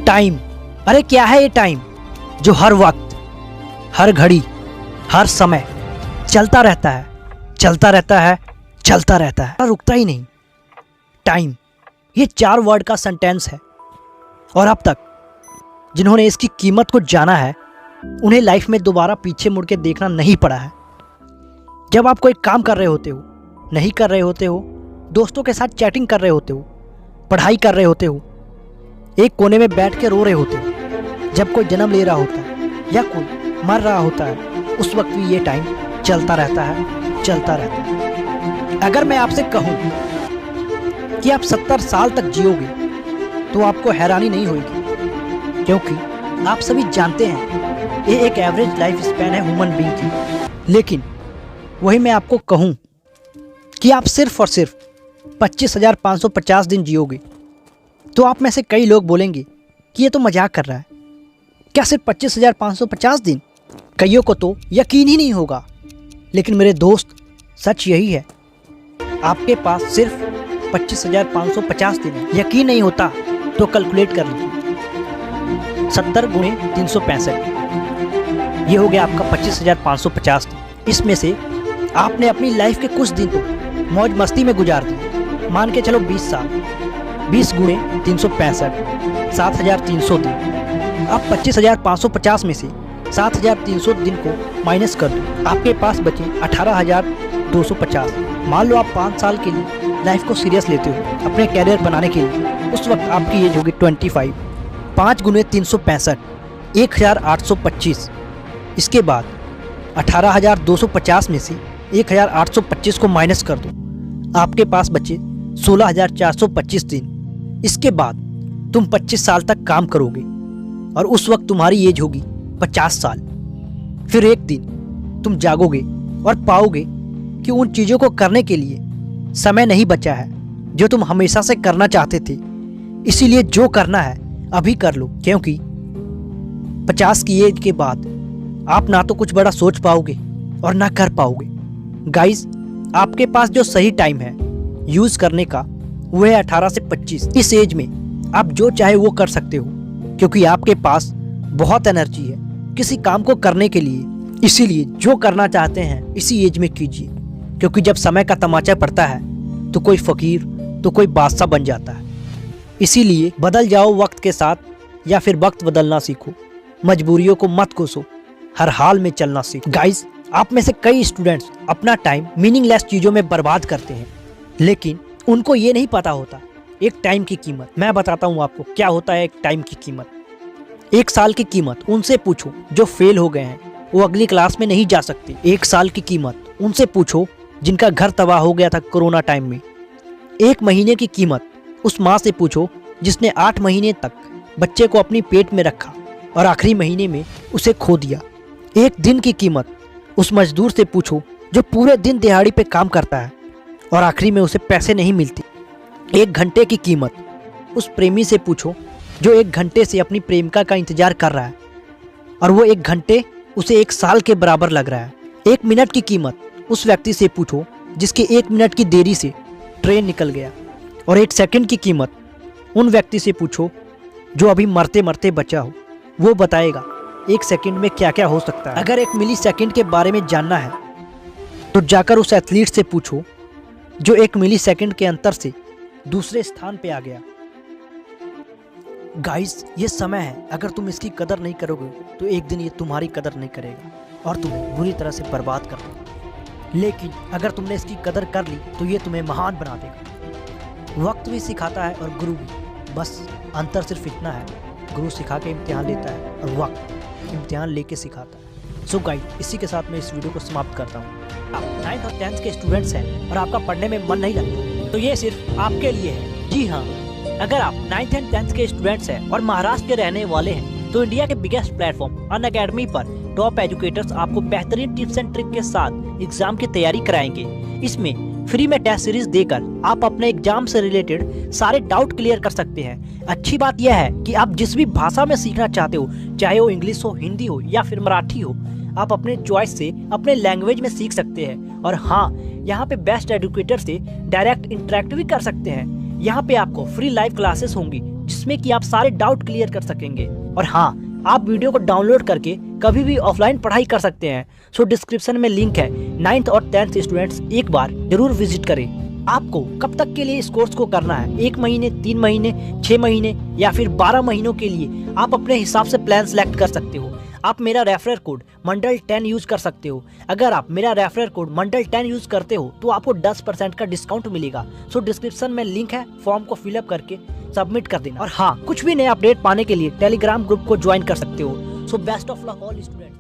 Time, अरे क्या है ये टाइम जो हर वक्त, हर घड़ी, हर समय चलता रहता है, चलता रहता है, चलता रहता है, रुकता ही नहीं। टाइम, ये 4 वर्ड का सेंटेंस है और अब तक जिन्होंने इसकी कीमत को जाना है उन्हें लाइफ में दोबारा पीछे मुड़ के देखना नहीं पड़ा है। जब आप कोई काम कर रहे होते हो, नहीं कर रहे होते हो, दोस्तों के साथ चैटिंग कर रहे होते हो, पढ़ाई कर रहे होते हो, एक कोने में बैठ के रो रहे होते हो, जब कोई जन्म ले रहा होता है या कोई मर रहा होता है, उस वक्त भी ये टाइम चलता रहता है, चलता रहता है। अगर मैं आपसे कहूँ कि आप 70 साल तक जियोगे तो आपको हैरानी नहीं होगी, क्योंकि आप सभी जानते हैं ये एक एवरेज लाइफ स्पैन है ह्यूमन बीइंग की। लेकिन वही मैं आपको कहूँ कि आप सिर्फ और सिर्फ 25,550 दिन जियोगे तो आप में से कई लोग बोलेंगे कि ये तो मजाक कर रहा है, क्या सिर्फ 25,550 दिन? कईयों को तो यकीन ही नहीं होगा। लेकिन मेरे दोस्त, सच यही है, आपके पास सिर्फ 25,550 दिन है। यकीन नहीं होता तो कैलकुलेट कर लीजिए, 70 गुणे 365, ये हो गया आपका 25,550 दिन। इसमें से आपने अपनी लाइफ के कुछ दिन तो मौज मस्ती में गुजार दिए, मान के चलो 20 साल, 20 गुणे 365, 7,300 दिन। अब 25,550 में से 7,300 दिन को माइनस कर दो, आपके पास बचे 18,250। मान लो आप 5 साल के लिए लाइफ को सीरियस लेते हो अपने कैरियर बनाने के लिए, उस वक्त आपकी एज होगी 25। 5 गुणे 365, 1,825। इसके बाद 18,250 में से 1,825 को माइनस कर दो, आपके पास बचे 16,425 दिन। इसके बाद तुम 25 साल तक काम करोगे और उस वक्त तुम्हारी एज होगी 50 साल। फिर एक दिन तुम जागोगे और पाओगे कि उन चीज़ों को करने के लिए समय नहीं बचा है जो तुम हमेशा से करना चाहते थे। इसीलिए जो करना है अभी कर लो, क्योंकि 50 की एज के बाद आप ना तो कुछ बड़ा सोच पाओगे और ना कर पाओगे। गाइस, आपके पास जो सही टाइम है यूज़ करने का वो है 18 से 25। इस एज में आप जो चाहे वो कर सकते हो, क्योंकि आपके पास बहुत एनर्जी है किसी काम को करने के लिए। इसीलिए जो करना चाहते हैं इसी एज में कीजिए, क्योंकि जब समय का तमाचा पड़ता है तो कोई फकीर तो कोई बादशाह बन जाता है। इसीलिए बदल जाओ वक्त के साथ, या फिर वक्त बदलना सीखो, मजबूरियों को मत कोसो, हर हाल में चलना सीखो। गाइस, आप में से कई स्टूडेंट्स अपना टाइम मीनिंगलेस चीज़ों में बर्बाद करते हैं, लेकिन उनको ये नहीं पता होता एक टाइम की कीमत। मैं बताता हूँ आपको क्या होता है एक टाइम की कीमत। 1 साल की कीमत उनसे पूछो जो फेल हो गए हैं, वो अगली क्लास में नहीं जा सकते। 1 साल की कीमत उनसे पूछो जिनका घर तबाह हो गया था कोरोना टाइम में। 1 महीने की कीमत उस माँ से पूछो जिसने 8 महीने तक बच्चे को अपनी पेट में रखा और आखिरी महीने में उसे खो दिया। 1 दिन की कीमत उस मजदूर से पूछो जो पूरे दिन दिहाड़ी पे काम करता है और आखिरी में उसे पैसे नहीं मिलते। 1 घंटे की कीमत उस प्रेमी से पूछो जो 1 घंटे से अपनी प्रेमिका का इंतजार कर रहा है और वो 1 घंटे उसे 1 साल के बराबर लग रहा है। 1 मिनट की कीमत उस व्यक्ति से पूछो जिसके 1 मिनट की देरी से ट्रेन निकल गया। और 1 सेकंड की कीमत उन व्यक्ति से पूछो जो अभी मरते मरते बचा हो, वो बताएगा 1 सेकंड में क्या क्या हो सकता है। अगर 1 मिली सेकंड के बारे में जानना है तो जाकर उस एथलीट से पूछो जो 1 मिली सेकंड के अंतर से दूसरे स्थान पे आ गया। गाइस, ये समय है, अगर तुम इसकी कदर नहीं करोगे तो एक दिन ये तुम्हारी कदर नहीं करेगा और तुम्हें बुरी तरह से बर्बाद कर देगा। लेकिन अगर तुमने इसकी कदर कर ली तो ये तुम्हें महान बना देगा। वक्त भी सिखाता है और गुरु भी, बस अंतर सिर्फ इतना है, गुरु सिखा के इम्तिहान लेता है और वक्त इम्तिहान लेके सिखाता है। सो गाइस, इसी के साथ मैं इस वीडियो को समाप्त करता हूँ। आप 9th और 10th के स्टूडेंट्स हैं और आपका पढ़ने में मन नहीं लगता तो ये सिर्फ आपके लिए है। जी हाँ, अगर आप 9th एंड 10th के स्टूडेंट्स हैं और महाराष्ट्र के रहने वाले हैं तो इंडिया के बिगेस्ट प्लेटफॉर्म अनअकैडमी पर टॉप एजुकेटर्स आपको बेहतरीन टिप्स एंड ट्रिक के साथ एग्जाम की तैयारी कराएंगे। इसमें फ्री में टेस्ट सीरीज देकर आप अपने एग्जाम से रिलेटेड सारे डाउट क्लियर कर सकते हैं। अच्छी बात यह है कि आप जिस भी भाषा में सीखना चाहते हो, चाहे वो इंग्लिश हो, हिंदी हो या फिर मराठी हो, आप अपने चॉइस से अपने लैंग्वेज में सीख सकते हैं। और हाँ, यहाँ पे बेस्ट एजुकेटर से डायरेक्ट इंटरेक्ट भी कर सकते हैं। यहाँ पे आपको फ्री लाइव क्लासेस होंगी जिसमें कि आप सारे डाउट क्लियर कर सकेंगे। और हाँ, आप वीडियो को डाउनलोड करके कभी भी ऑफलाइन पढ़ाई कर सकते हैं। सो डिस्क्रिप्शन में लिंक है। 9th और 10th स्टूडेंट्स एक बार जरूर विजिट करें। आपको कब तक के लिए इस कोर्स को करना है, 1 महीने, 3 महीने, 6 महीने या फिर 12 महीनों के लिए, आप अपने हिसाब से प्लान सेलेक्ट कर सकते हो। आप मेरा रेफरल कोड मंडल 10 यूज कर सकते हो। अगर आप मेरा रेफरल कोड मंडल 10 यूज करते हो तो आपको 10% का डिस्काउंट मिलेगा। सो डिस्क्रिप्शन में लिंक है, फॉर्म को फिलअप करके सबमिट कर देना। और हाँ, कुछ भी नए अपडेट पाने के लिए टेलीग्राम ग्रुप को ज्वाइन कर सकते हो। So best of luck all student.